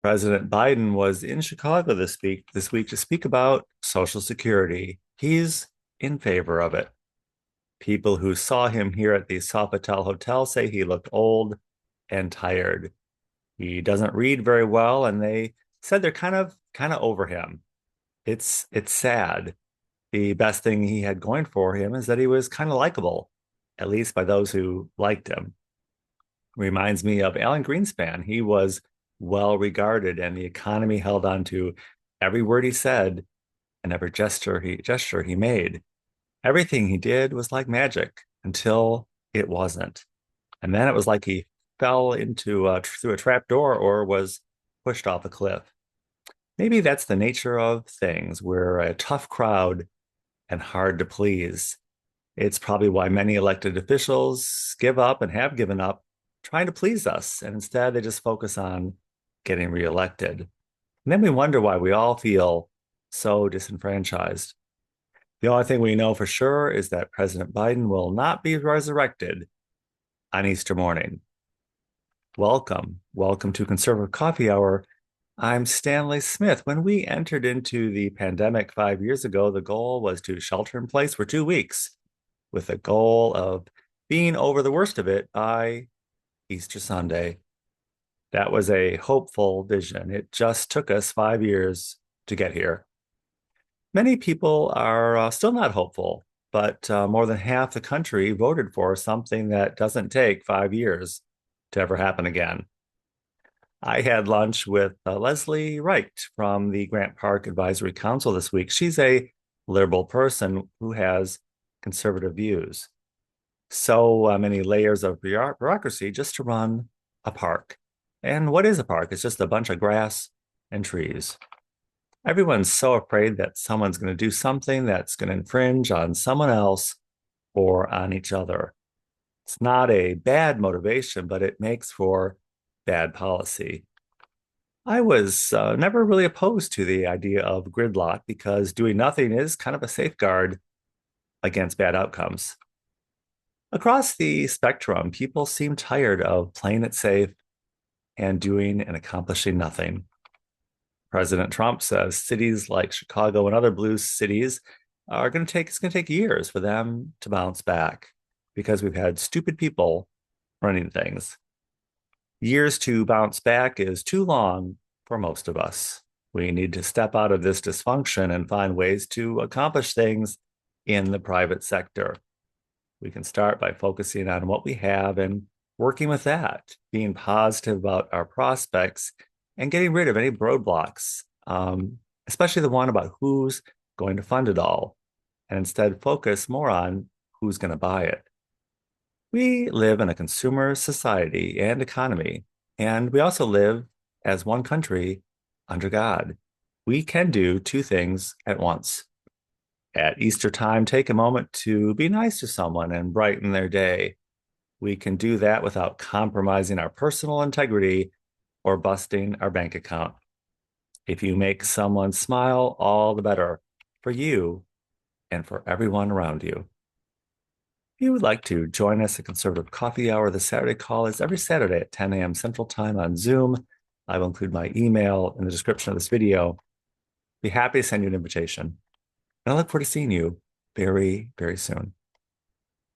President Biden was in Chicago this week to speak about Social Security. He's in favor of it. People who saw him here at the Sofitel Hotel say he looked old and tired. He doesn't read very well, and they said they're kind of over him. It's sad. The best thing he had going for him is that he was kind of likable, at least by those who liked him. Reminds me of Alan Greenspan. He was well regarded, and the economy held on to every word he said and every gesture he made. Everything he did was like magic until it wasn't. And then it was like he fell into through a trap door or was pushed off a cliff. Maybe that's the nature of things. We're a tough crowd and hard to please. It's probably why many elected officials give up and have given up trying to please us. And instead, they just focus on getting reelected. And then we wonder why we all feel so disenfranchised. The only thing we know for sure is that President Biden will not be resurrected on Easter morning. Welcome to Conservative Coffee Hour. I'm Stanley Smith. When we entered into the pandemic 5 years ago, the goal was to shelter in place for 2 weeks with the goal of being over the worst of it by Easter Sunday. That was a hopeful vision. It just took us 5 years to get here. Many people are still not hopeful, but more than half the country voted for something that doesn't take 5 years to ever happen again. I had lunch with Leslie Wright from the Grant Park Advisory Council this week. She's a liberal person who has conservative views. So many layers of bureaucracy just to run a park. And what is a park? It's just a bunch of grass and trees. Everyone's so afraid that someone's going to do something that's going to infringe on someone else or on each other. It's not a bad motivation, but it makes for bad policy. I was never really opposed to the idea of gridlock because doing nothing is kind of a safeguard against bad outcomes. Across the spectrum, people seem tired of playing it safe and doing and accomplishing nothing. President Trump says cities like Chicago and other blue cities it's going to take years for them to bounce back because we've had stupid people running things. Years to bounce back is too long for most of us. We need to step out of this dysfunction and find ways to accomplish things in the private sector. We can start by focusing on what we have and working with that, being positive about our prospects and getting rid of any roadblocks, especially the one about who's going to fund it all, and instead focus more on who's going to buy it. We live in a consumer society and economy, and we also live as one country under God. We can do two things at once. At Easter time, take a moment to be nice to someone and brighten their day. We can do that without compromising our personal integrity or busting our bank account. If you make someone smile, all the better for you and for everyone around you. If you would like to join us at Conservative Coffee Hour, the Saturday call is every Saturday at 10 a.m. Central Time on Zoom. I will include my email in the description of this video. Be happy to send you an invitation. And I look forward to seeing you very, very soon.